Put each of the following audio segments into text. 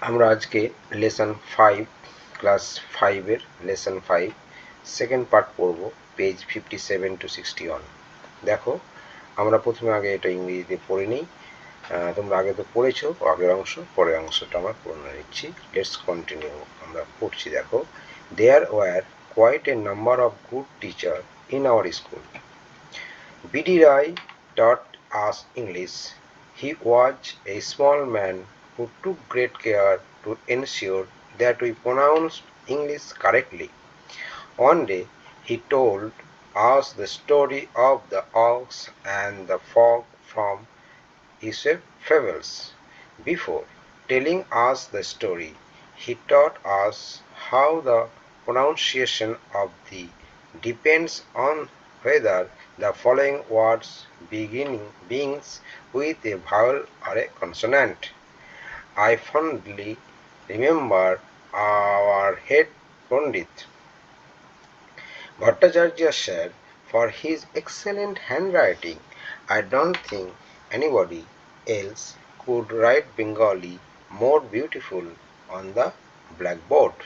আমরা আজকে lesson 5 class 5 এর লেসন 5 সেকেন্ড পার্ট পড়ব পেজ 57 টু 61। দেখো, আমরা প্রথমে আগে এটা ইংরেজিতে পড়ে নিই। তোমরা আগে তো পড়েছো আগের অংশ, পরের অংশটা আমরা পড়ে নিচ্ছি। Let's continue. আমরা পড়ছি। দেখো, there were quite a number of good teacher in our school. B.D. Rai taught us English. He was a small man who took great care to ensure that we pronounced English correctly. One day, he told us the story of the ox and the frog from Aesop's fables. Before telling us the story, he taught us how the pronunciation of the depends on whether the following words begins with a vowel or a consonant. I fondly remember our head Pandit Bhattacharya said, for his excellent handwriting, I don't think anybody else could write Bengali more beautiful on the blackboard.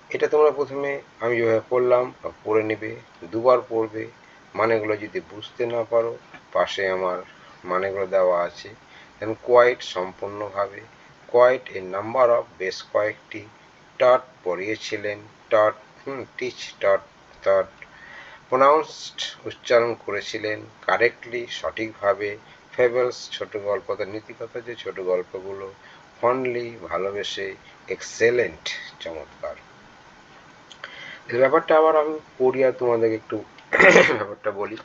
এটা তোমরা প্রথমে আমি যেভাবে পড়লাম পড়ে নেবে, দুবার পড়বে। মানেগুলো যদি বুঝতে না পারো, পাশে আমার মানেগুলো দেওয়া আছে। কোয়াইট সম্পূর্ণভাবে, কোয়াইট এর নাম্বার অফ বেশ কয়েকটি, টট পড়িয়েছিলেন, টট টিচ টট টট, প্রোনাউন্সড উচ্চারণ করেছিলেন কারেক্টলি সঠিকভাবে, ফেবলস ছোট গল্প, নীতিকথা যে ছোট গল্পগুলো, ফন্ডলি ভালোবেসে, এক্সেলেন্ট চমৎকার। ব্যাপারটা আবার আমি পড়ি আর তোমাদেরকে একটু ব্যাপারটা বলি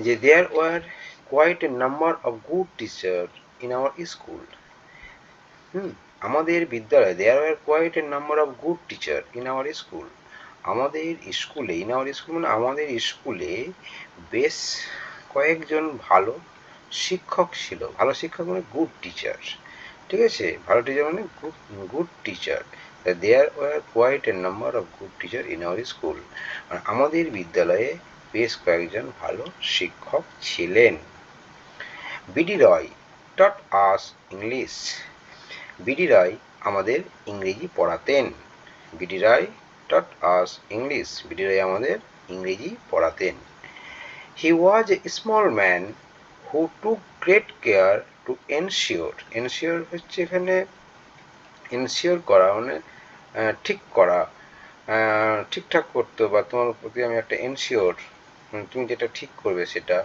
যে there were quite a number of good teacher in our school. আমাদের বিদ্যালয়ে there were quite a number of good teacher in our school. আমাদের স্কুলে, ইন আওয়ার স্কুল মানে আমাদের স্কুলে বেশ কয়েকজন ভালো শিক্ষক ছিল। ভালো শিক্ষক মানে গুড টিচার, ঠিক আছে? ভালো টিচার মানে good teacher. There were quite a number of good teacher in our school. আমাদের বিদ্যালয়ে বেশ কয়েকজন ভালো শিক্ষক ছিলেন। B D Roy taught us English. B D Ray আমাদের ইংরেজি পড়াতেন। বিডি রায় taught us English. B D Ray আমাদের ইংরেজি পড়াতেন। He was a small man who took great care to ensure. Ensure হচ্ছে এখানে এনশিওর করা মানে ঠিক করা, ঠিকঠাক করতে, বা তোমার প্রতি আমি একটা এনশিওর, তুমি যেটা ঠিক করবে সেটা,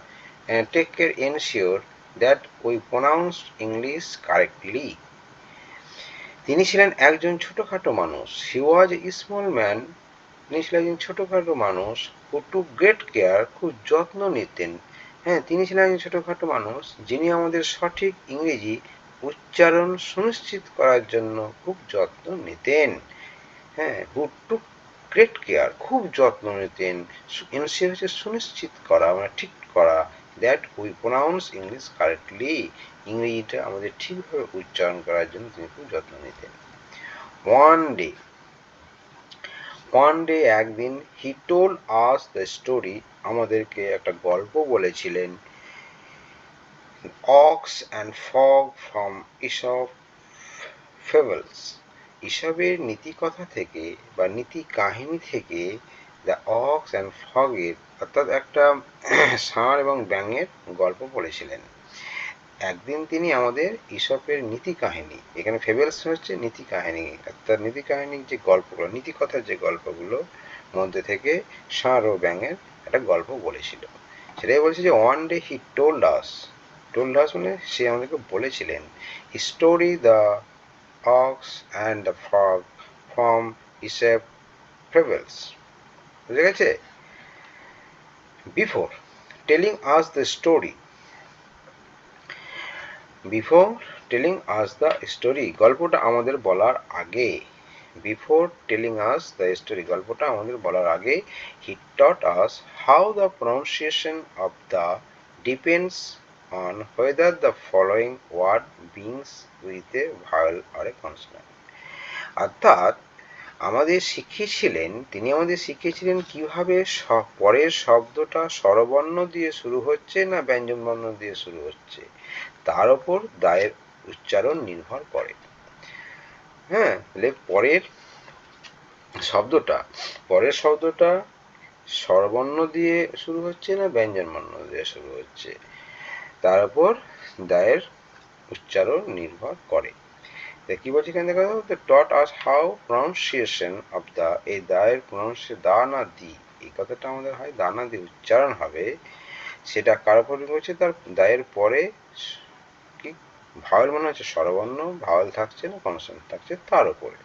take care ensure that we pronounce English correctly. তিনি ছিলেন একজন ছোটোখাটো মানুষ। হি ওয়াজ এ স্মল ম্যান, তিনি ছিলেন একজন ছোটোখাটো মানুষ, হু টুক গ্রেট কেয়ার, খুব যত্ন নিতেন। হ্যাঁ, তিনি ছিলেন একজন ছোটোখাটো মানুষ যিনি আমাদের সঠিক ইংরেজি উচ্চারণ সুনিশ্চিত করার জন্য খুব যত্ন নিতেন। হ্যাঁ, হু টুক গ্রেট কেয়ার, খুব যত্ন নিতেন। এনশিওর হচ্ছে সুনিশ্চিত করা মানে ঠিক করা, that we pronounce English correctly, ইংরেজিটা আমাদের ঠিকভাবে উচ্চারণ করার জন্য তিনি খুব যত্ন নিতেন। ওয়ান ডে একদিন, he told us the story, আমাদেরকে একটা গল্প বলেছিলেন, ox and frog from Aesop fables. ইসবের নীতিকথা থেকে বা নীতি কাহিনী থেকে দ্য অক্স অ্যান্ড ফগের, অর্থাৎ একটা ষাঁড় এবং ব্যাঙের গল্প বলেছিলেন। একদিন তিনি আমাদের ইসপের নীতি কাহিনী, এখানে ফেবেলস হচ্ছে নীতি কাহিনী, অর্থাৎ নীতি কাহিনীর যে গল্পগুলো, নীতিকথার যে গল্পগুলো মধ্যে থেকে ষাঁড় ও ব্যাঙের একটা গল্প বলেছিল। সেটাই বলছে যে one day he told us, told us মানে সে আমাদেরকে বলেছিলেন, story the ox and the frog from Aesop fables. বুঝে গেছে? Before telling us the story, before telling us the story, গল্পটা আমাদের বলার আগে, before telling us the story, গল্পটা আমাদের বলার আগে, he taught us how the pronunciation of the depends on whether the following word begins with a vowel or a consonant. অর্থাৎ তিনি আমাদের শিখিয়েছিলেন কিভাবে পরের শব্দটা স্বরবর্ণ দিয়ে শুরু হচ্ছে না ব্যঞ্জনবর্ণ দিয়ে শুরু হচ্ছে, তার ওপর দায়ের উচ্চারণ নির্ভর করে। হ্যাঁ, পরের শব্দটা স্বরবর্ণ দিয়ে শুরু হচ্ছে না ব্যঞ্জন বর্ণ দিয়ে শুরু হচ্ছে, তার উপর দায়ের উচ্চারণ নির্ভর করে। কি বলছি এখানে দেখো, taught us how pronunciation of the, এই দায়ের প্রনাউন্সিয়েশন দা না দি, এই কথাটা আমাদের হয় দা না দি উচ্চারণ হবে, সেটা কার উপর হচ্ছে, তার দায়ের পরে কি ভাওয়েল মানে হচ্ছে স্বরবর্ণ, ভাওয়েল থাকছে না কনসোনেন্ট থাকছে তার উপরে,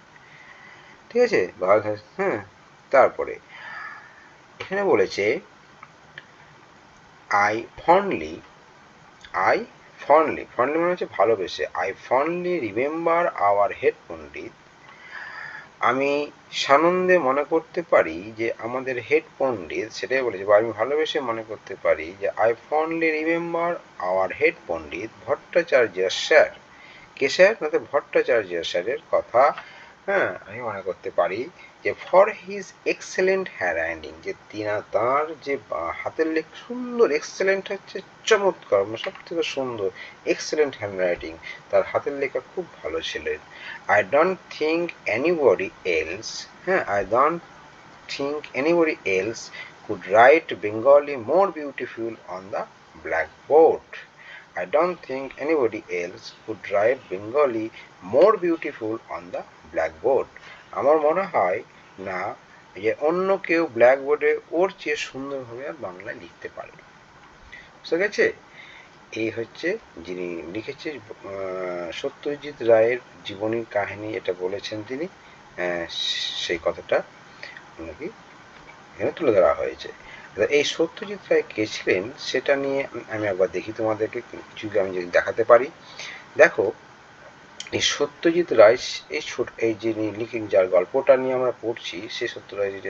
ঠিক আছে, ভাওয়েল থাকছে, হ্যাঁ। তারপরে এখানে বলেছে আই ফন্ডলি, আই ফন্ডলি মানে হচ্ছে ভালোবেসে, I fondly remember our head পণ্ডিত, আমি সানন্দে মনে করতে পারি যে আমাদের হেড পণ্ডিত, সেটাই বলেছে, বা আমি ভালোবেসে মনে করতে পারি যে I fondly remember our head Pandit Bhattacharya sir, কে স্যার না, তো ভট্টাচার্য স্যারের কথা, হ্যাঁ, আমি মনে করতে পারি যে for his excellent hand writing, যে তাঁর যে হাতের লেখা সুন্দর, এক্সেলেন্ট হচ্ছে চমৎকার, সব থেকে সুন্দর, এক্সেলেন্ট হ্যান্ড রাইটিং, তার হাতের লেখা খুব ভালো ছিলেন। I don't think anybody else, হ্যাঁ, I don't think anybody else could write Bengali more beautiful on the blackboard. I don't think anybody else could write Bengali more beautiful on the blackboard. আমার মনে হয় না যে অন্য কেউ ব্ল্যাকবোর্ডে ওর চেয়ে সুন্দরভাবে আর বাংলা লিখতে পারে। বুঝতে গেছে? এই হচ্ছে যিনি লিখেছে, সত্যজিৎ রায়ের জীবনীর কাহিনী এটা বলেছেন তিনি, সেই কথাটা নাকি এখানে তুলে ধরা হয়েছে। এই সত্যজিৎ রায় কে ছিলেন সেটা নিয়ে আমি একবার দেখি তোমাদেরকে, কিছু আমি যদি দেখাতে পারি। দেখো, এই সত্যজিৎ রায়, এই যিনি লিখেন, যার গল্পটা নিয়ে আমরা পড়ছি, সে সত্যজিৎ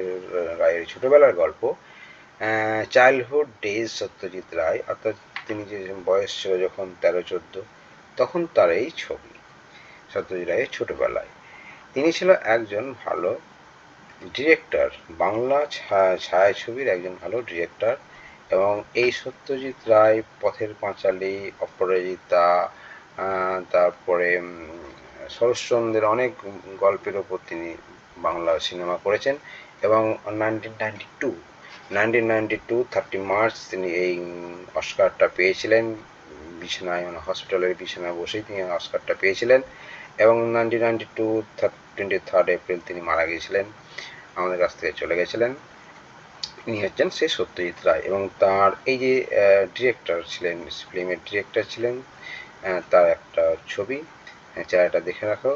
রায়ের ছোটবেলার গল্প, চাইল্ডহুড ডেজ সত্যজিৎ রায়, অর্থাৎ তিনি যে বয়স ছিল যখন 13-14, তখন তার এই ছবি সত্যজিৎ রায়ের ছোটবেলায়। তিনি ছিল একজন ভালো ডিরেক্টর, বাংলা ছায়াছবির একজন ভালো ডিরেক্টর, এবং এই সত্যজিৎ রায় পথের পাঁচালী, অপরাজিতা, তারপরে শরৎচন্দ্রের অনেক গল্পের ওপর তিনি বাংলা সিনেমা করেছেন, এবং 30 মার্চ তিনি এই অস্কারটা পেয়েছিলেন, বিছানায়, মানে হসপিটালের বিছানায় বসেই তিনি অস্কারটা পেয়েছিলেন, এবং 23 এপ্রিল তিনি মারা গিয়েছিলেন, আমাদের কাছ থেকে চলে গেছিলেন। ইনি হচ্ছেন সে সত্যজিৎ রায়, এবং তার এই যে ডিরেক্টর ছিলেন, ফিল্মের ডিরেক্টর ছিলেন, তার একটা ছবি, চেহারাটা দেখে রাখো,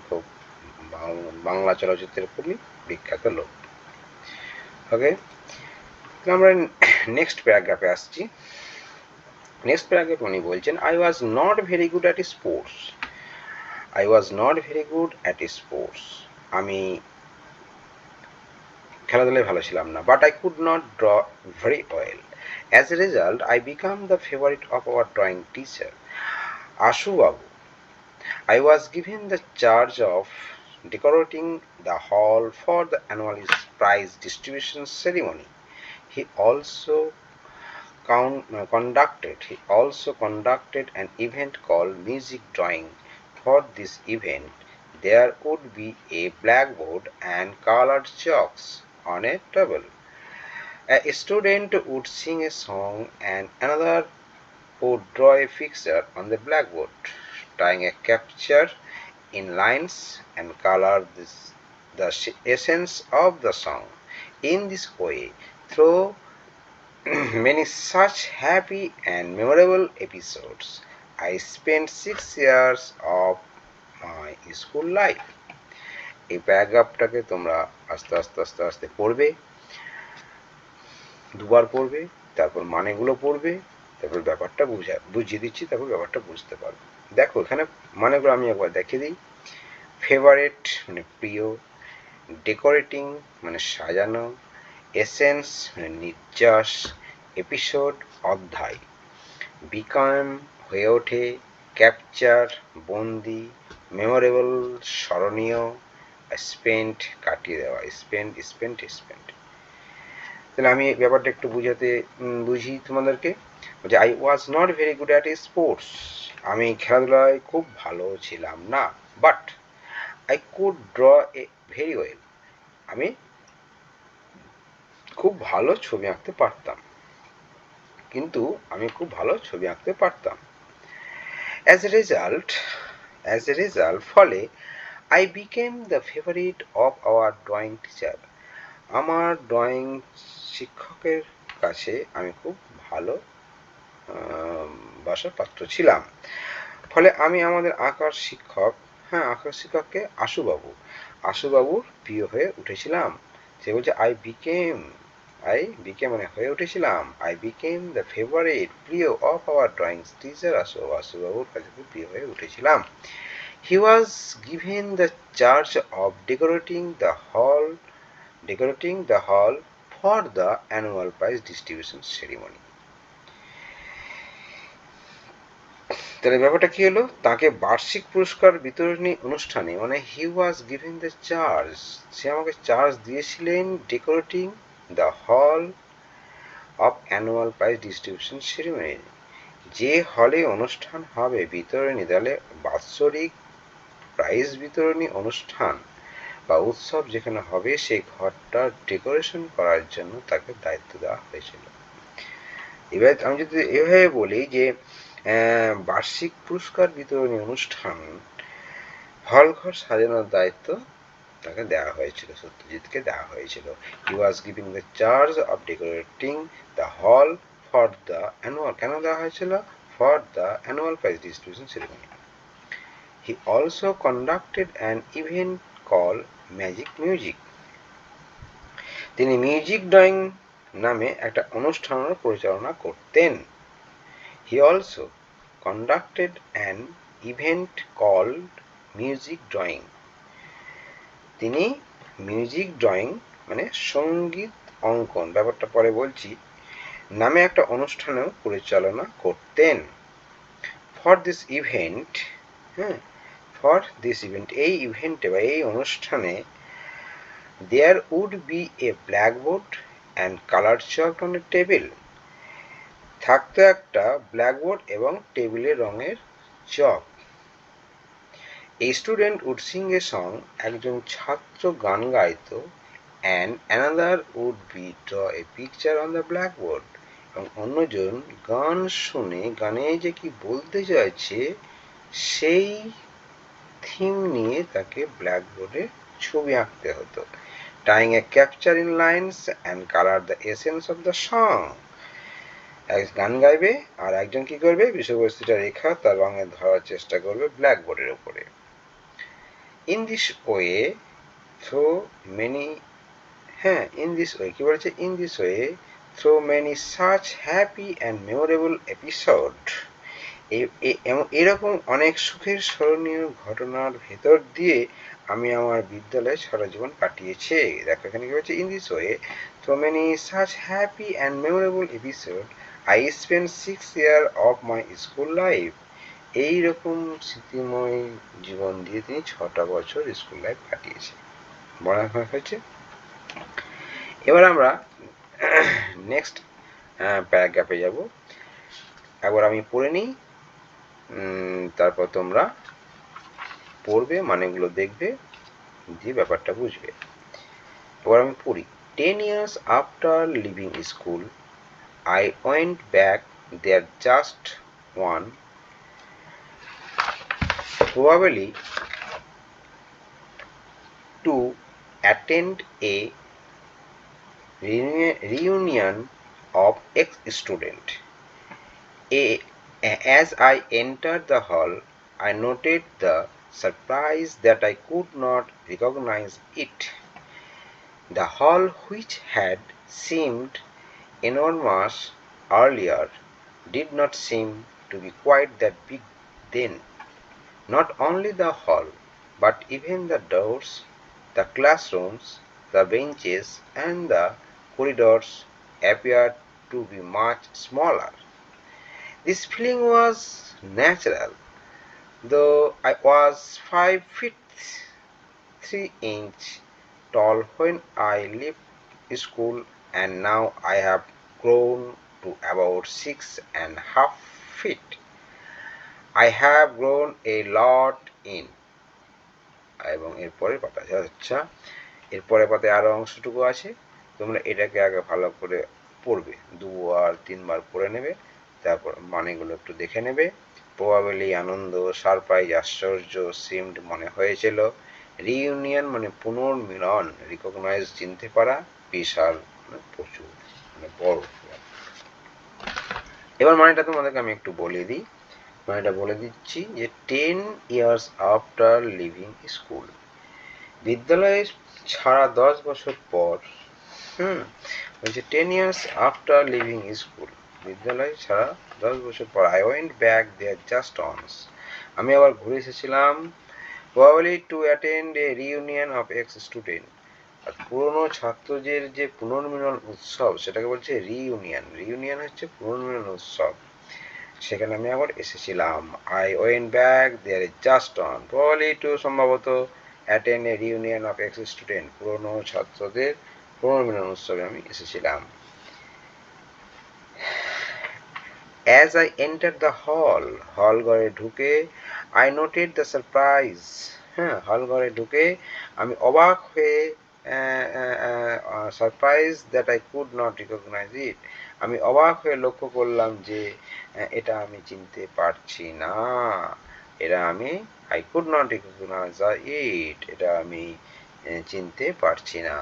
খুব বাংলা চলচ্চিত্রের খুবই বিখ্যাত লোক। ওকে, আমরা নেক্সট প্যারাগ্রাফে আসছি। নেক্সট প্যারাগ্রাফে উনি বলছেন, I was not very good at sports, I was not very good at sports, আমি খেলাধুলায় ভালো ছিলাম না, but I could not draw very well, as a result I become the favourite of our drawing teacher আশু বাবু। I was given the charge of decorating the hall for the annual prize distribution ceremony. He also conducted an event called music drawing. For this event, there would be a blackboard and colored chalks on a table. A student would sing a song and another would draw a picture on the blackboard, trying a capture in lines and color the essence of the song. In this way, through many such happy and memorable episodes, I spent 6 years of my school life. এই প্যারাগ্রাফটাকে তোমরা আস্তে আস্তে আস্তে আস্তে পড়বে, দুবার পড়বে, তারপর মানেগুলো পড়বে, তারপর ব্যাপারটা বুঝিয়ে দিচ্ছি, তারপর ব্যাপারটা বুঝতে পারবে। দেখো এখানে মানেগুলো আমি একবার দেখিয়ে দিই। ফেভারিট মানে প্রিয়, ডেকোরেটিং মানে সাজানো, এসেন্স মানে নির্যাস, এপিসোড অধ্যায়, বিকাম হয়ে ওঠে, ক্যাপচার বন্দি, মেমোরেবল স্মরণীয়, স্পেন্ট কাটিয়ে দেওয়া, স্পেন্ট। তাহলে আমি ব্যাপারটা একটু বুঝি তোমাদেরকে, যে I was not very good at sports, আমি খেলাধুলায় খুব ভালো ছিলাম না, but I could draw very well. আমি খুব ভালো ছবি আঁকতে পারতাম, কিন্তু আমি খুব ভালো ছবি আঁকতে পারতাম। As a result, ফলে I became the favorite of our drawing teacher. আমার ড্রয়িং শিক্ষকের কাছে আমি খুব ভালো বাসার পাত্র ছিলাম। ফলে আমি আমাদের আঁকার শিক্ষককে আশুবাবুর প্রিয় হয়ে উঠেছিলাম। সে বলছে আই বিকেম মানে হয়ে উঠেছিলাম। আই বিকেম দ্য ফেভারিট প্রিয় অফ আওয়ার ড্রয়িং টিচার আশুবাবুর কাছে খুব প্রিয় হয়ে উঠেছিলাম। He was given the charge of decorating the hall for the annual prize distribution ceremony. তাহলে ব্যাপারটা কি হলো, তাকে বার্ষিক পুরস্কার বিতরণী অনুষ্ঠানে মানে হি ওয়াজ গিভেন দ্য চার্জ, সে আমাকে চার্জ দিয়েছিলেন decorating the hall of annual prize distribution ceremony, যে হলে অনুষ্ঠান হবে বিতরণী দলে বাৎসরিক প্রাইজ বিতরণী অনুষ্ঠান বা উৎসব যেখানে হবে সেই ঘরটা ডেকোরেশন করার জন্য তাকে দায়িত্ব দেওয়া হয়েছিল। এবার আমি যদি এভাবে বলি যে বার্ষিক পুরস্কার বিতরণী অনুষ্ঠান হল ঘর সাজানোর দায়িত্ব তাকে দেওয়া হয়েছিল, সত্যজিৎকে দেওয়া হয়েছিল। He was giving the charge of decorating the hall for the annual, কেন দেওয়া হয়েছিল, for the annual prize distribution ceremony. He also conducted an event call magic music, তিনি মিউজিক ড্রয়িং নামে একটা অনুষ্ঠানের পরিচালনা করতেন। He also conducted an event called music drawing, তিনি মিউজিক ড্রয়িং মানে সঙ্গীত অঙ্কন, ব্যাপারটা পরে বলছি, নামে একটা অনুষ্ঠানেও পরিচালনা করতেন। ফর দিস ইভেন্ট এই ইভেন্টে বা এই অনুষ্ঠানে there would be a blackboard and colored chalk on a table, থাকতো একটা ব্ল্যাকবোর্ড এবং টেবিলে রঙের চক। A student would sing a song, একজন ছাত্র গান গাইতো, and another would be draw a picture on the blackboard, এবং অন্যজন গান শুনে গানে যে কি বলতে চাইছে সেই থিম নিয়ে তাকে ব্ল্যাকবোর্ডে ছবি আঁকতে হতো। Tying a capture in lines and color the essence of the song, এক গান গাইবে আর একজন কি করবে, বিষয়বস্তুটা রেখা তার রঙে ধরার চেষ্টা করবে ব্ল্যাকবোর্ডের উপরে। In this way through many such happy and memorable episode, এরকম অনেক সুখের স্মরণীয় ঘটনার ভেতর দিয়ে আমি আমার বিদ্যালয়ে সারা জীবন কাটিয়েছি। দেখো এখানে কি হচ্ছে, in this way through many such happy and memorable episode I spent 6 years of my school life. এইরকম স্মৃতিময় জীবন দিয়ে তিনি 6টা বছর স্কুল লাইফ কাটিয়েছে। বলা হয়েছে। এবার আমরা নেক্সট প্যারাগ্রাফে যাব। একবার আমি পড়ে নিই, তারপর তোমরা পড়বে, মানেগুলো দেখবে, দিয়ে ব্যাপারটা বুঝবে। এবার আমি পড়ি। 10 years after leaving school, I went back there just one, probably to attend a reunion of ex-students. As I entered the hall, I noted the surprise that I could not recognize it. The hall, which had seemed enormous earlier, did not seem to be quite that big then. Not only the hall, but even the doors, the classrooms, the benches, and the corridors appeared to be much smaller. This feeling was natural, though I was 5 feet 3 inches tall when I left school, and now I have grown to about 6.5 feet. I have grown a lot in এবং এরপরের পাতা। আচ্ছা, এরপরের পাতায় আরও অংশটুকু আছে, তোমরা এটাকে আগে ভালো করে পড়বে, 2 আর 3 বার পড়ে নেবে, তারপর মানেগুলো একটু দেখে নেবে। প্রবাবলি আনন্দ, সারপ্রাইজ আশ্চর্য, সিমড মনে হয়েছিল, রিইউনিয়ন মানে পুনর্মিলন, রিকগনাইজ চিনতে পারা, বিশাল মানে প্রচুর মানে বড়। এবার মানেটা তোমাদেরকে আমি একটু বলে দিই, মানেটা বলে দিচ্ছি যে 10 years after leaving school, বিদ্যালয়ে ছাড়া 10 বছর পর, বলছে 10 years after leaving school, বিদ্যালয় ছাড়া 10 বছর পর, I went back there just once, আমি আবার ঘুরে এসেছিলাম, probably to attend a reunion of ex-student, আর পুরনো ছাত্রদের যে পুনর্মিলন উৎসব সেটাকে বলছে রিইউনিয়ন, রিইউনিয়ন হচ্ছে পুনর্মিলন উৎসব, সেখানে আমি আবার এসেছিলাম। I went back there just on, probably to সম্ভবত attend a reunion of ex-student, পুরনো ছাত্রদের পুনর্মিলন উৎসবে আমি এসেছিলাম। As I entered the hall, হল ঘরে ঢুকে, I noted the surprise, হল ঘরে ঢুকে আমি অবাক হয়ে, surprise that I could not recognise it, আমি অবাক হয়ে লক্ষ্য করলাম যে এটা আমি চিনতে পারছি না, এটা আমি আই কুড নট রিকগনাইজ ইট, এটা আমি চিনতে পারছি না।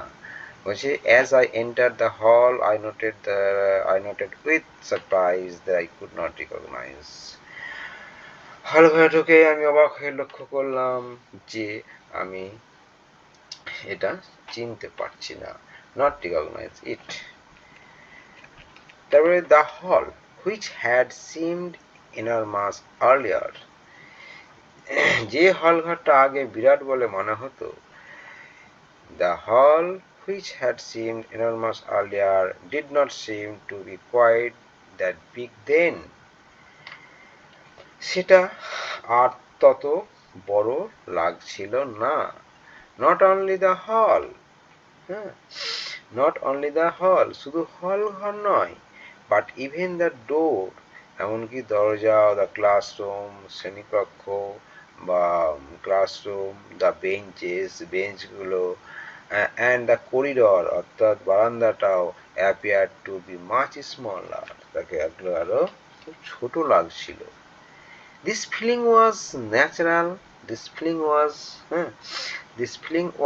বলছে as I entered the hall, I noted with surprise that I could not recognize, হল ঘরে ঢুকে আমি অবাক হয়ে লক্ষ্য করলাম যে আমি এটা চিনতে পারছি না, not recognize it। তারপরে the hall which had seemed enormous earlier, যে হল ঘরটা আগে বিরাট বলে মনে হতো, the hall which had seemed enormous earlier did not seem to be quite that big then, সেটা আর তত বড় লাগছিল না। Not only the hall, not only the hall, শুধু হল ঘর নয়, but even the door, এমনকি দরজা, the classroom, শ্রেণীকক্ষ বা classroom, the benches, বেঞ্চগুলো, and the corridor, অর্থাৎ বারান্দাটাও appeared to be much smaller, তাকে আরো খুব ছোট লাগছিল। This feeling was natural, this feeling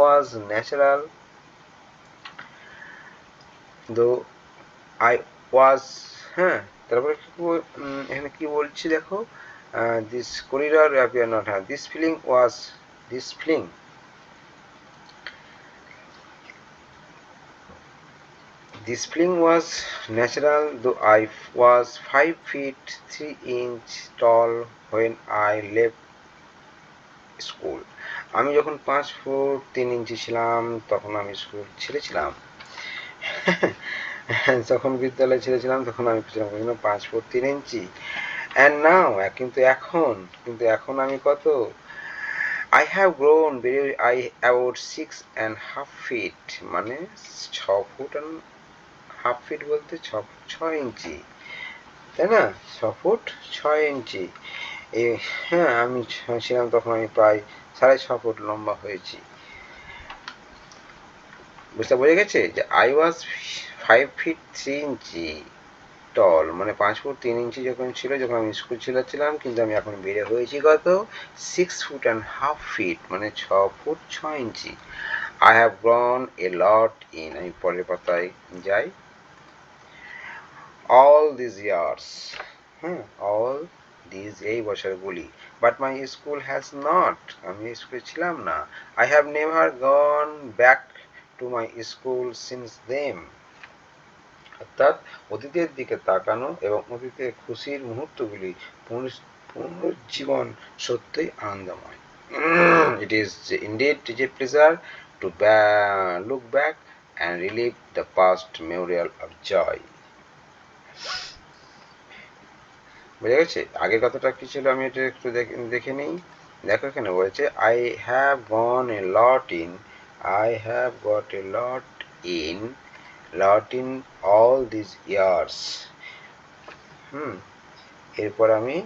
was natural, though I was, তারপরে এখানে কি বলছি দেখো, this corridor appear not, this feeling was natural, though I was 5 feet 3 inches tall when I left school, আমি যখন 5 ফুট 3 ইঞ্চি ছিলাম তখন আমি স্কুল ছেড়েছিলাম, যখন বিদ্যালয় ছেড়েছিলাম তখন আমি ছিলাম 5 ফুট 3 ইঞ্চি, and now, কিন্তু এখন আমি কত, I have grown about 6.5 feet, মানে 6 ফুট and হাফ ফিট বলতে 6 ইঞ্চি, তাই না, 6 ফুট 6 ইঞ্চি, আমি ছিলাম তখন আমি প্রায় 6.5 ফুট লম্বা হয়েছি। বুঝতে বোঝা গেছে যে I was 5 feet 3 inches tall, মানে 5 ফুট 3 ইঞ্চি যখন ছিল, যখন আমি স্কুল ছিলাম, কিন্তু আমি এখন বেড়ে হয়েছি কত, 6.5 feet, মানে 6 foot 6 inch. I have grown a lot in, আমি পরের পাতায় যাই, all these years, all these এই বছরগুলি, but my school has not, আমি স্কুলে ছিলাম না, I have never gone back to my school since then, অর্থাৎ অতীতের দিকে তাকানো এবং অতীতের খুশির মুহূর্তগুলি পুনরুজ্জীবন সত্যই আনন্দময়। It is indeed a pleasure to look back and relive the past memorial of joy. বুঝা গেছে? আগের কথাটা কি ছিল আমি এটা একটু দেখে নেই। দেখো এখানে বলেছে I have gone a lot in, I have got a lot in all these years, এরপর আমি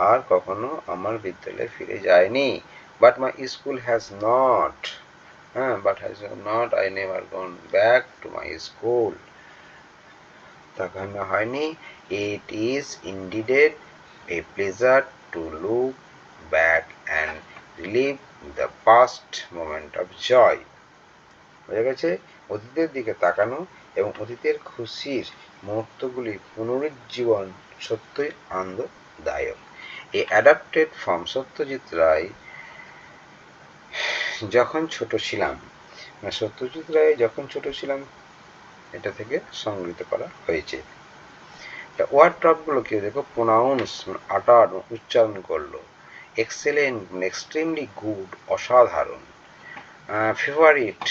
আর কখনো আমার বিদ্যালয়ে ফিরে যাইনি, but my school has not, I never gone back to my school. তাকানো হয়নি। It is indeed a pleasure to look back and relive the past moment of joy. বোঝা গেছে? অতীতের দিকে তাকানো এবং অতীতের খুশির মুহূর্তগুলি পুনরুজ্জীবন সত্যই আনন্দদায়ক। এ অ্যাডাপ্টেড ফ্রম সত্যজিৎ রায় যখন ছোট ছিলাম, সত্যজিৎ রায় যখন ছোট ছিলাম এটা থেকে সংগৃহীত করা হয়েছে। ওয়ার্ড টপগুলো কি দেখো, প্রোনাউন্স আটার উচ্চারণ করলো, এক্সেলেন্ট এক্সট্রিমলি গুড অসাধারণ, favourite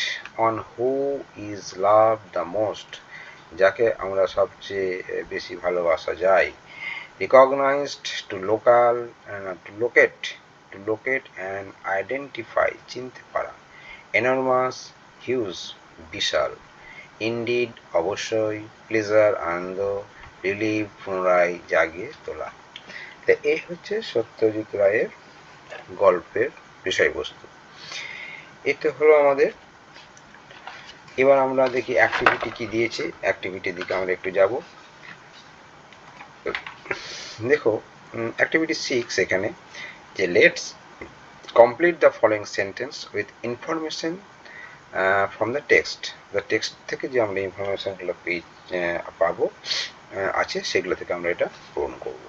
on who is love the most যাকে আমরা সবচেয়ে বেশি ভালোবাসা যায়, recognized to local to locate and identify চিনতে পারা, এনরমাস হিউজ বিশাল, ইনডিড অবশ্যই, প্লেজার আনন্দ, রিলিভ পুনরায় জাগিয়ে তোলা। তো এই হচ্ছে সত্যজিৎ রায়ের গল্পের বিষয়বস্তু। এটা হলো আমাদের। এবার আমরা দেখি অ্যাক্টিভিটি কি দিয়েছে, অ্যাক্টিভিটির দিকে আমরা একটু যাব। দেখো অ্যাক্টিভিটি 6 এখানে যে let's complete the following sentence with information from the text. The text থেকে যে আমরা ইনফরমেশনগুলো পাবো আছে সেগুলো থেকে আমরা এটা পূরণ করব।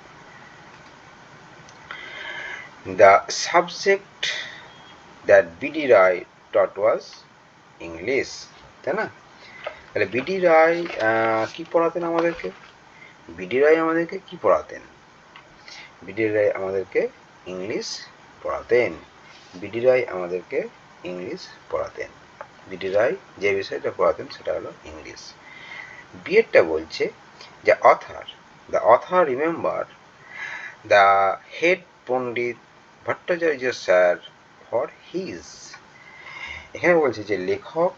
The subject that BD Roy taught was English, তাই না? তাহলে বিডি রায় কি পড়াতেন আমাদেরকে? বিডি রায় আমাদেরকে কি পড়াতেন? বিডি রায় আমাদেরকে ইংলিশ পড়াতেন। বিডি রায় আমাদেরকে ইংলিশ পড়াতেন। বিডি রায় যে বিষয়টা পড়াতেন সেটা হলো ইংলিশ। বিএডটা বলছে যে the author remember the head Pandit Bhattacharya sir for his. এখানে বলছে যে লেখক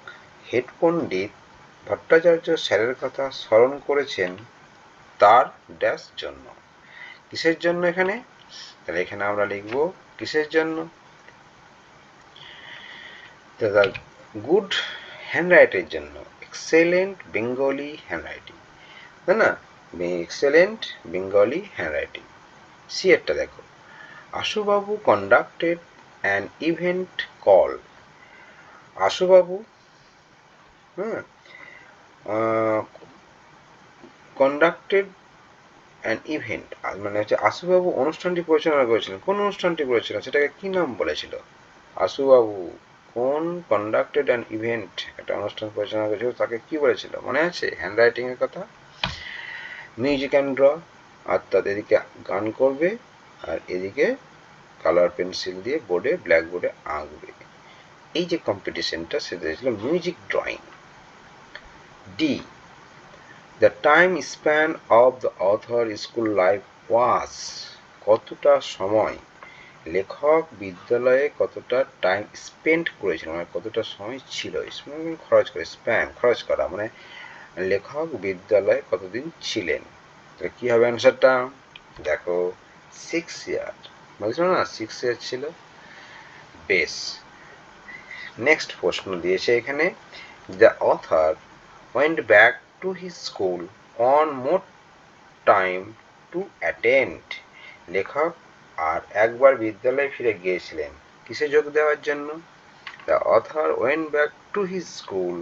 হেড পণ্ডিত ভট্টাচার্য স্যারের কথা স্মরণ করেছেন তার ড্যাশ জন্য। কিসের জন্য এখানে? তাহলে এখানে আমরা লিখব কিসের জন্য? গুড হ্যান্ডরাইটের জন্য, এক্সেলেন্ট বেঙ্গলি হ্যান্ডরাইটিং, তাই না? Excellent Bengali handwriting. সি এরটা দেখো, Ashubabu conducted an event call. Ashubabu conducted an event, মানে হচ্ছে আশুবাবু অনুষ্ঠানটি পরিচালনা করেছিলেন। কোন অনুষ্ঠানটি করেছিলেন সেটাকে কি নাম বলেছিল? আশুবাবু কোন কন্ডাক্টেড অ্যান ইভেন্ট, একটা অনুষ্ঠান পরিচালনা করেছিল, তাকে কি বলেছিল মনে আছে? হ্যান্ডরাইটিং এর কথা। মিউজিক অ্যান্ড ড্র, অর্থাৎ এদিকে গান করবে আর এদিকে কালার পেন্সিল দিয়ে বোর্ডে ব্ল্যাকবোর্ডে আঁকবে। এই যে কম্পিটিশনটা সেটা ছিল music drawing. D, the time span of the author school life was, কতটা সময় লেখক বিদ্যালয়ে কতটা টাইম স্পেন্ড করেছিল, মানে কতটা সময় ছিল, খরচ করে, স্প্যান খরচ করা, মানে লেখক বিদ্যালয়ে কতদিন ছিলেন। তাহলে কি হবে অ্যান্সারটা? দেখো 6 ইয়ার, বলছিল না 6 ইয়ার ছিল। বেশ, নেক্সট প্রশ্ন দিয়েছে এখানে, the author went back to his school on more time to attend, লেখক আর একবার বিদ্যালয়ে ফিরে গিয়েছিলেন কিসে যোগ দেওয়ার জন্য? The author went back to his school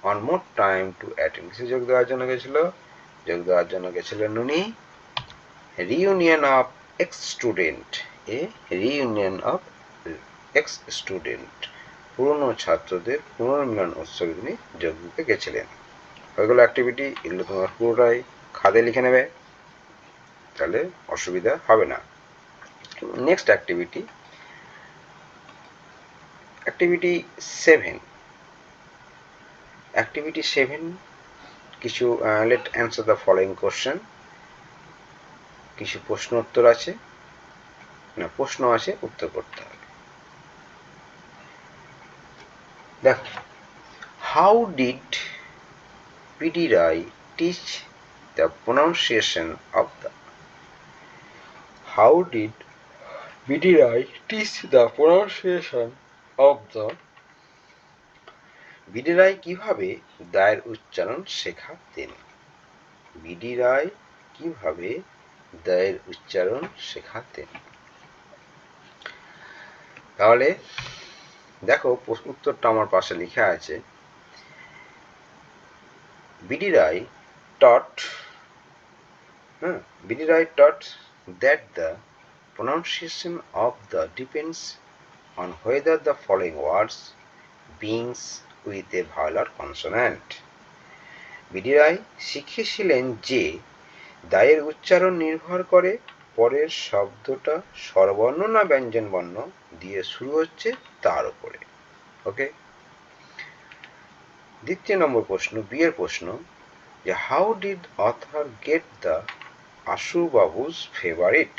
on more time to attend, কিসে যোগ দেওয়ার জন্য গেছিল? যোগ দেওয়ার জন্য গেছিলেন উনি reunion of ex student, reunion of ex student, পুরনো ছাত্রদের পুনর্মিলন উৎসবে তিনি যোগ দিতে গেছিলেন। ওইগুলো অ্যাক্টিভিটি, এগুলো তোমার পুরোটাই খাদে লিখে নেবে, তাহলে অসুবিধা হবে না। Next activity, activity 7। অ্যাক্টিভিটি 7 কিছু let answer the following question, কিছু প্রশ্ন উত্তর আছে, না প্রশ্ন আছে, উত্তর করতে হবে। দেখো, how did P D Ray teach the pronunciation of the, how did B D Ray teach the pronunciation of the B D Ray কিভাবে দায়ের উচ্চারণ শেখাতেন? বিডি রায় কিভাবে দায়ের উচ্চারণ শেখাতেন? তাহলে দেখো উত্তরটা আমার পাশে লেখা আছে। BD Rai taught that the pronunciation of the depends on whether the following words begins with a vowel or consonant. B D Ray শিখিয়েছিলেন যে দায়ের উচ্চারণ নির্ভর করে পরের শব্দটা স্বরবর্ণ না ব্যঞ্জন বর্ণ দিয়ে শুরু হচ্ছে তার উপরে। ওকে, দ্বিতীয় নম্বর প্রশ্ন, বি এর প্রশ্ন, যে how did author get the Ashubabu's favourite?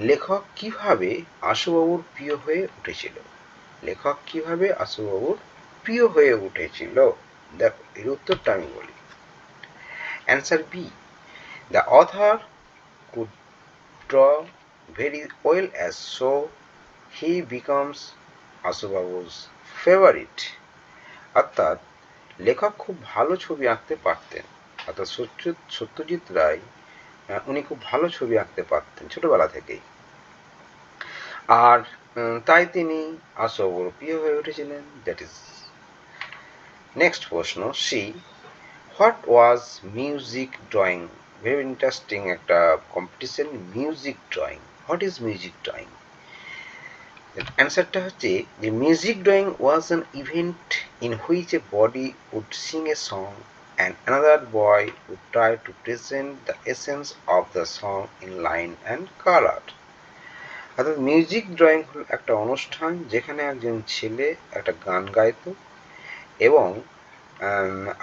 লেখক কিভাবে আশুবাবুর প্রিয় হয়ে উঠেছিল? লেখক কিভাবে আশুবাবুর প্রিয় হয়ে উঠেছিল? দেখো এর উত্তরটা আমি বলি। Answer B, the author could draw very well as so he becomes Ashubabu's favourite. অর্থাৎ লেখক খুব ভালো ছবি আঁকতে পারতেন, অর্থাৎ সত্যজিৎ রায় উনি খুব ভালো ছবি আঁকতে পারতেন ছোটবেলা থেকেই, আর তাই তিনি আশুবাবুর প্রিয় হয়ে উঠেছিলেন। দ্যাট ইজ নেক্সট প্রশ্ন, C, what was music drawing? Very interesting একটা competition, music drawing. What is music drawing? অ্যান্সারটা হচ্ছে যে music drawing was an event in which a body would sing a song and another boy would try to present the essence of the song in line and color. অর্থাৎ music drawing হল একটা অনুষ্ঠান যেখানে একজন ছেলে একটা গান গাইত এবং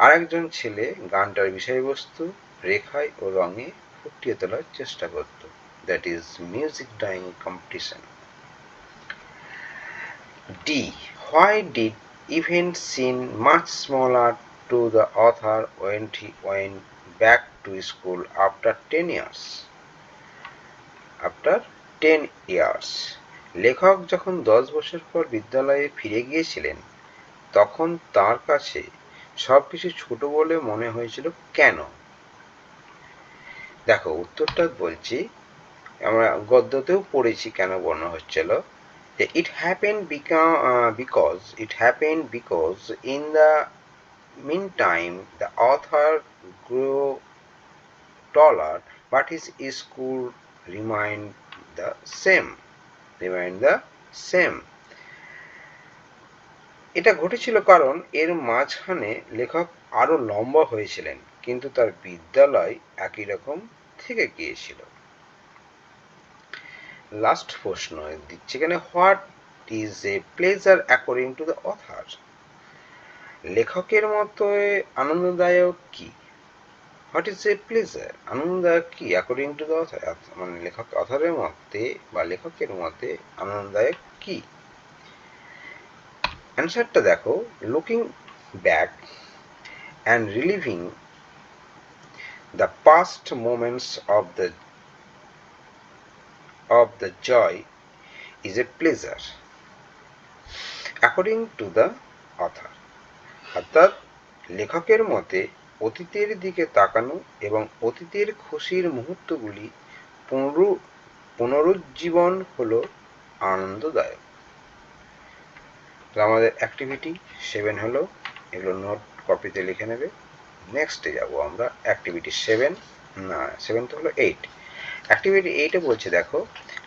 আরেকজন ছেলে গানটার বিষয়বস্তু রেখায় ও রঙে ফুটিয়ে তোলার চেষ্টা করত। That is music drawing competition. D, why did events seem much smaller to the author when he went back to school after 10 years. After 10 years, লেখক যখন 10 বছর পর বিদ্যালয়ে ফিরে গিয়েছিলেন তখন তার কাছে সবকিছু ছোট বলে মনে হয়েছিল কেন? দেখো উত্তরটা বলছি, আমরা গদ্যতেও পড়েছি কেন মনে হচ্ছিল। It happened because in the meantime the author grew taller but his school remained the same. এটা ঘটেছিল কারণ এর মাঝখানে লেখক আরো লম্বা হয়েছিলেন কিন্তু তার বিদ্যালয় একই রকম থেকে গিয়েছিল। লাস্ট প্রশ্ন দিচ্ছি এখানে, what is a pleasure according to the author? লেখকের মতে আনন্দদায়ক কি? হোয়াট ইজ এ প্লেজার, আনন্দদায়ক কি অ্যাকর্ডিং টু দ্য অথার? মানে অথারের মতে বা লেখকের মতে আনন্দদায়ক কি? অ্যান্সারটা দেখো, looking back and relieving the past moments of the joy is a pleasure according to the author. অর্থাৎ লেখকের মতে অতীতের দিকে তাকানো এবং অতীতের খুশির মুহূর্তগুলি পুনরুজ্জীবন হলো আনন্দদায়ক। তো আমাদের অ্যাক্টিভিটি 7 হলো, এগুলো নোট কপিতে লিখে নেবে। নেক্সটে যাব আমরা অ্যাক্টিভিটি 7 তো হলো 8। অ্যাক্টিভিটি 8-এ বলছে দেখো,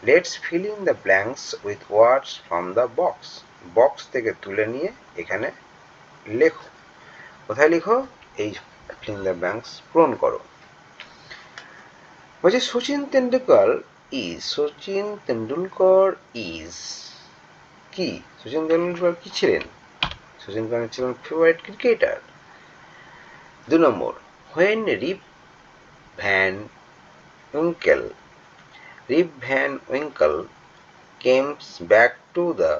let's fill in the blanks with words from the box. Box থেকে তুলে নিয়ে এখানে লেখো। কোথায় লিখো? এই ফিল ইন দ্য ব্ল্যাঙ্কস পূরণ করো। বলছে সচিন তেন্ডুলকর ইজ কি? সচিন তেন্ডুলকর কি ছিলেন? সচিন তেন্ডুলকর ছিলেন favourite cricketer. 2 number, when rib Van Winkle comes back to the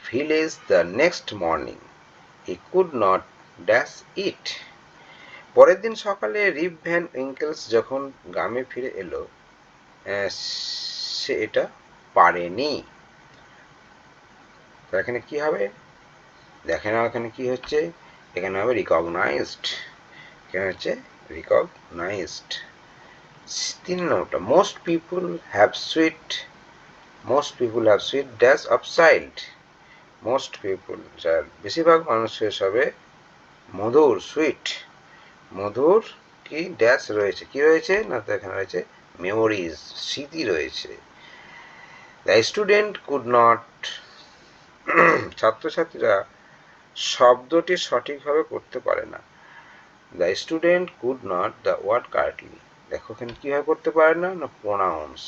village the next morning, he could not dash it. পরের দিন সকালে রিপ ভ্যান উইঙ্কেলস যখন গ্রামে ফিরে এলো সে এটা পারেনি। তো এখানে কি হবে, দেখে নাও এখানে কি হচ্ছে, এখানে হবে রিকগনাইজড, এখানে হচ্ছে রিকগনাইজড। 3 নম্বরটা, most people have sweet dash offside. Most people, যার বেশিরভাগ মানুষের সবে মধুর, সুইট মধুর কি ড্যাশ রয়েছে, কি রয়েছে না, তো এখানে রয়েছে মেমোরিজ, স্মৃতি রয়েছে। দ্য স্টুডেন্ট কুড নট, ছাত্রছাত্রীরা শব্দটি সঠিকভাবে করতে পারে না। The student could not the word correctly, দেখো এখানে কিভাবে করতে পারে না, না pronounce.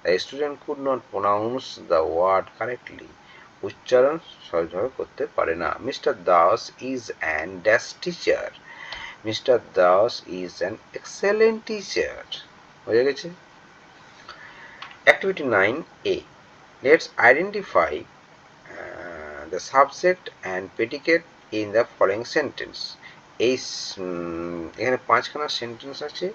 The student could not pronounce the word correctly, উচ্চারণ সহজভাবে করতে পারে না। Mister Das is an dash teacher, mister Das is an excellent teacher. হয়ে গেছে। Activity 9A, let's identify the subject and predicate in the following sentence. এই এখানে 5খানা sentence আছে,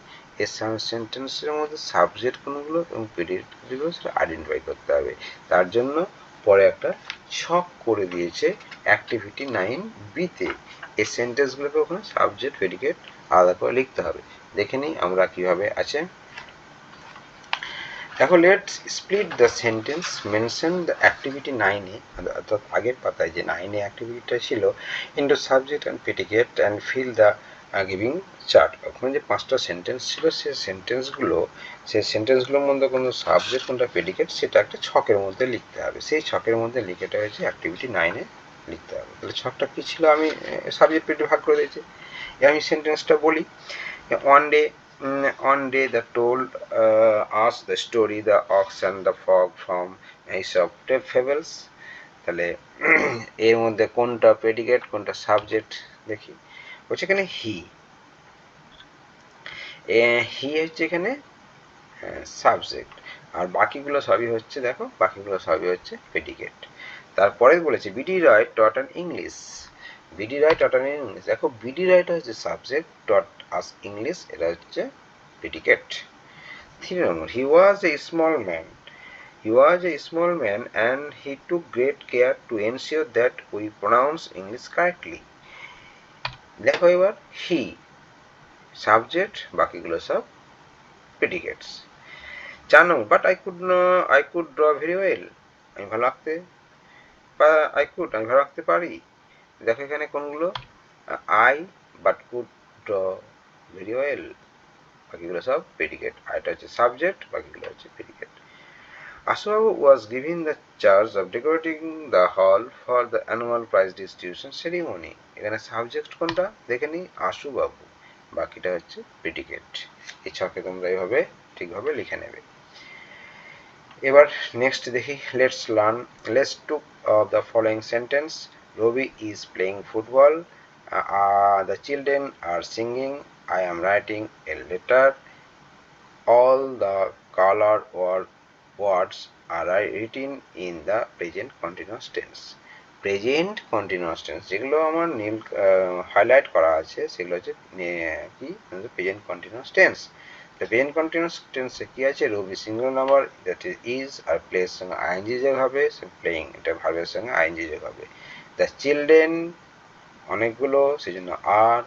এই সেন্টেন্সের মধ্যে সাবজেক্ট কোনগুলো এবং প্রেডিকেটগুলো সেটা আইডেন্টিফাই করতে হবে। তার জন্য পরে একটা ছক করে দিয়েছে অ্যাক্টিভিটি 9B-তে। এই সেন্টেন্সগুলোকে ওখানে সাবজেক্ট প্রেডিকেট আলাদা করে লিখতে হবে। দেখে নিই আমরা কিভাবে আছে। দেখো, let's split the sentence mention the activity 9A, অর্থাৎ আগের পাতায় যে 9A অ্যাক্টিভিটিটা ছিল, into subject and predicate and fill the giving chart. ওখানে যে 5টা সেন্টেন্স ছিল, সেই সেন্টেন্সগুলোর মধ্যে কোনো সাবজেক্ট কোনটা প্রেডিকেট সেটা একটা ছকের মধ্যে লিখতে হবে। সেই ছকের মধ্যে লিখেটা হয়েছে অ্যাক্টিভিটি 9A লিখতে হবে। তাহলে ছকটা কী ছিল, আমি সাবজেক্ট প্রেডিকেট ভাগ করে দিয়েছি। আমি সেন্টেন্সটা বলি। One day the told us the story the ox and the frog from Aesop fables. তাহলে এর মধ্যে কোনটা প্রেডিকেট কোনটা সাবজেক্ট দেখি। হচ্ছে এখানে হি হচ্ছে এখানে সাবজেক্ট, আর বাকিগুলো সবই হচ্ছে, দেখো বাকিগুলো সবই হচ্ছে প্রেডিকেট। তারপরে বলেছে B D Roy taught an English, B D Roy taught an English. দেখো বিডি রায়টা হচ্ছে সাবজেক্ট, টট আস ইংলিশ এটা হচ্ছে প্রেডিকেট। 3 নম্বর, he was a small man, he was a small man and he took great care to ensure that we pronounce English correctly. দেখো এবার he subject, বাকিগুলো সব প্রেডিকেটস। 4 নম্বর, but I could draw very well, আমি ভালো আঁকতে আমি ভালো আঁকতে পারি। দেখো এখানে কোনগুলো, I, but could, draw, very well, বাকিগুলো সব প্রেডিকেট। আর এটা হচ্ছে সাবজেক্ট, বাকিগুলো হচ্ছে predicate. Ashubabu was giving the charge of decorating the hall for the annual prize distribution ceremony. এখানে সাবজেক্ট কোনটা দেখে নিই, আশুবাবু, বাকিটা হচ্ছে প্রেডিকেট। এই ছকে তোমরা এইভাবে ঠিকভাবে লিখে নেবে। এবার নেক্সট দেখি, let's took the following sentence. Robi is playing football. The children are singing. I am writing a letter. All the color words are written in the present continuous tense. Present continuous tense যেগুলো আমার নীল highlight করা আছে সেগুলো হচ্ছে কি present continuous tense. Present continuous টেন্সে কি আছে, Rabi singular number, that is আর প্লেস সঙ্গে আইএনজি যোগ হবে, প্লেইং এটা ভার্বের সঙ্গে আইএনজি যোগ হবে। দ্য চিলড্রেন অনেকগুলো, সেই জন্য আর,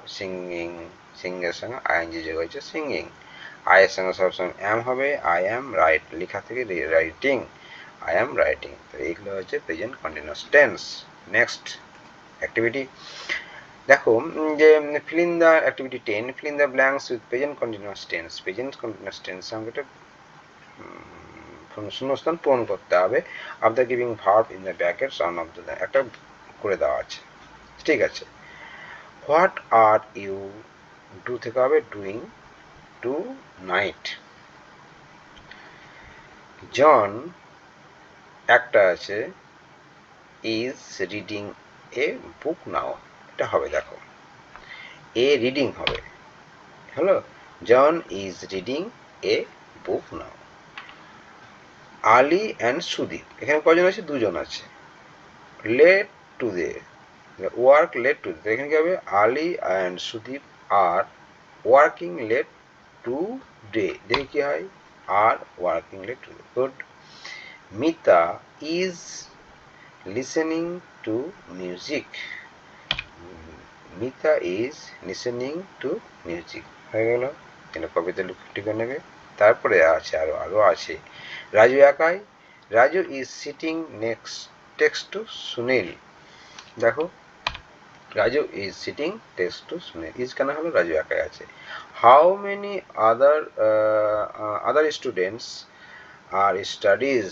সিঙ্গের সঙ্গে আইএনজি যোগ হয়েছে সিঙ্গিং। আয়ের সঙ্গে সবসময় অ্যাম হবে, আই অ্যাম রাইট, লেখা থেকে রাইটিং, I am writing. তো এইগুলো হচ্ছে present continuous tense. Next activity দেখো, যে fill in the activity 10, fill in the blanks with present continuous tense. Present continuous tense সঙ্গে শূন্যস্থান পূরণ করতে হবে। Of the giving verb in the brackets on of the, একটা করে দেওয়া আছে, ঠিক আছে। হোয়াট আর ইউ, ডু থেকে হবে ডুইং, টু নাইট। জন একটা আছে, ইজ রিডিং এ বুক নাও, এটা হবে, দেখো এ রিডিং হবে, hello, John is reading a book now. Ali and Sudip, এখানে কজন আছে, দুজন আছে। Late today, work late today, এখানে কি হবে, Ali and Sudip are working late today, দেখি কি হয়, are working late today, good. Mita is listening to music. Mita is listening to music হয়ে গেল। এটা কবিতা লিখে নেবে। তারপরে আছে আরও আছে রাজু একাই। Raju is sitting text to Sunil. দেখো Raju is sitting text to Sunil, is কেন হলো, রাজু একাই আছে। How many other students are studies,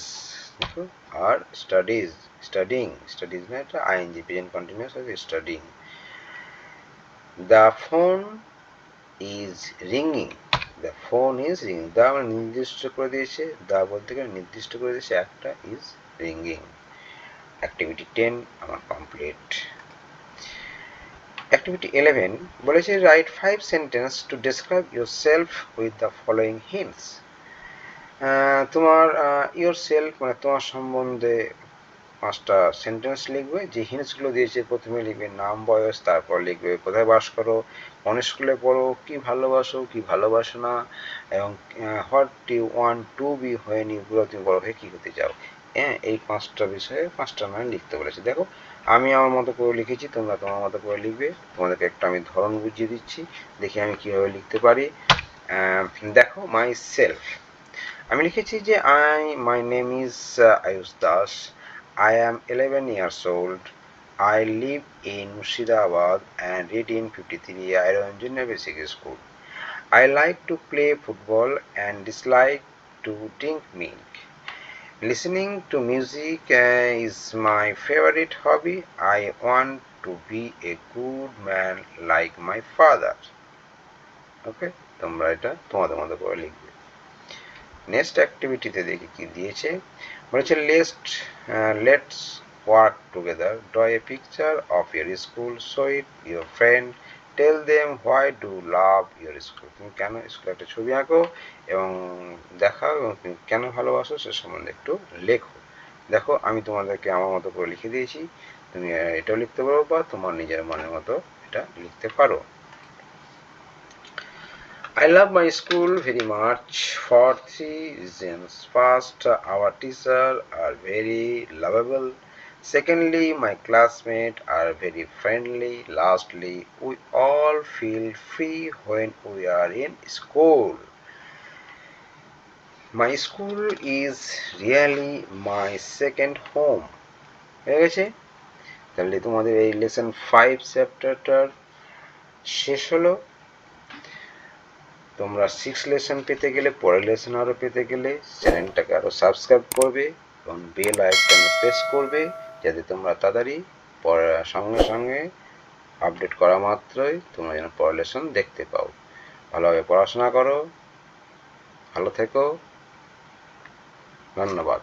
দেখো আর স্টাডিং না, এটা আইএনজি প্রেজেন্ট কন্টিনিউয়াস আছে, studying. The phone is ringing. The phone is ringing. দা আমরা নির্দিষ্ট করে দিয়েছে, দা বলতে গেলে নির্দিষ্ট করে দিয়েছে একটা, is ringing. Activity 10 আমার কমপ্লিট। Activity 11 বলেছে write 5 sentences to describe yourself with the following hints. তোমার yourself মানে তোমার সম্বন্ধে 5টা সেন্টেন্স লিখবে। যে হিন্টসগুলো দিয়েছে প্রথমে লিখবে নাম বয়স, তারপর লিখবে কোথায় বাস করো, কোন স্কুলে পড়ো, কি ভালোবাসো কি ভালোবাসো না, এবং what you want to be when you grow, তুমি বড় হয়ে কী হতে চাও। হ্যাঁ, এই 5টা বিষয়ে 5টা মানে লিখতে বলেছে। দেখো আমি আমার মতো করে লিখেছি, তোমরা তোমার মতো করে লিখবে। তোমাদেরকে একটা আমি ধরন বুঝিয়ে দিচ্ছি, দেখি আমি কীভাবে লিখতে পারি। দেখো মাই সেলফ, আমি লিখেছি যে my name is Ayush Das. I am 11 years old. I live in Murshidabad and read in 53 Iron Junior Basic School. I like to play football and dislike to drink milk. Listening to music is my favorite hobby. I want to be a good man like my father. Okay, তোমরা এটা তোমাদের মতো করে লিখবে। Next অ্যাক্টিভিটিতে দেখি কি দিয়েছে। বলেছে let's work together, draw a picture of your school, show it your friend, tell them why do love your school. তুমি কেন স্কুলে একটা ছবি আঁকো এবং দেখাও, এবং তুমি কেন ভালোবাসো সে সম্বন্ধে একটু লেখো। দেখো আমি তোমাদেরকে আমার মতো করে লিখে দিয়েছি, তুমি এটাও লিখতে পারো বা তোমার নিজের মনের মতো এটা লিখতে পারো। I love my school very much for 3 reasons. First, our teachers are very lovable. Secondly, my classmates are very friendly. Lastly, we all feel free when we are in school. My school is really my second home. হয়ে গেছে? তাহলে তোমাদের এই lesson 5 চ্যাপ্টারটার শেষ হলো। তোমরা 6 lesson পেতে গেলে, পরের লেসন আরও পেতে গেলে চ্যানেলটাকে আরও সাবস্ক্রাইব করবে এবং বেল আইকনে প্রেস করবে, যাতে তোমরা তাড়াতাড়ি সঙ্গে সঙ্গে আপডেট করা মাত্রই তোমরা যেন পরের লেসন দেখতে পাও। ভালোভাবে পড়াশোনা করো, ভালো থেকো, ধন্যবাদ।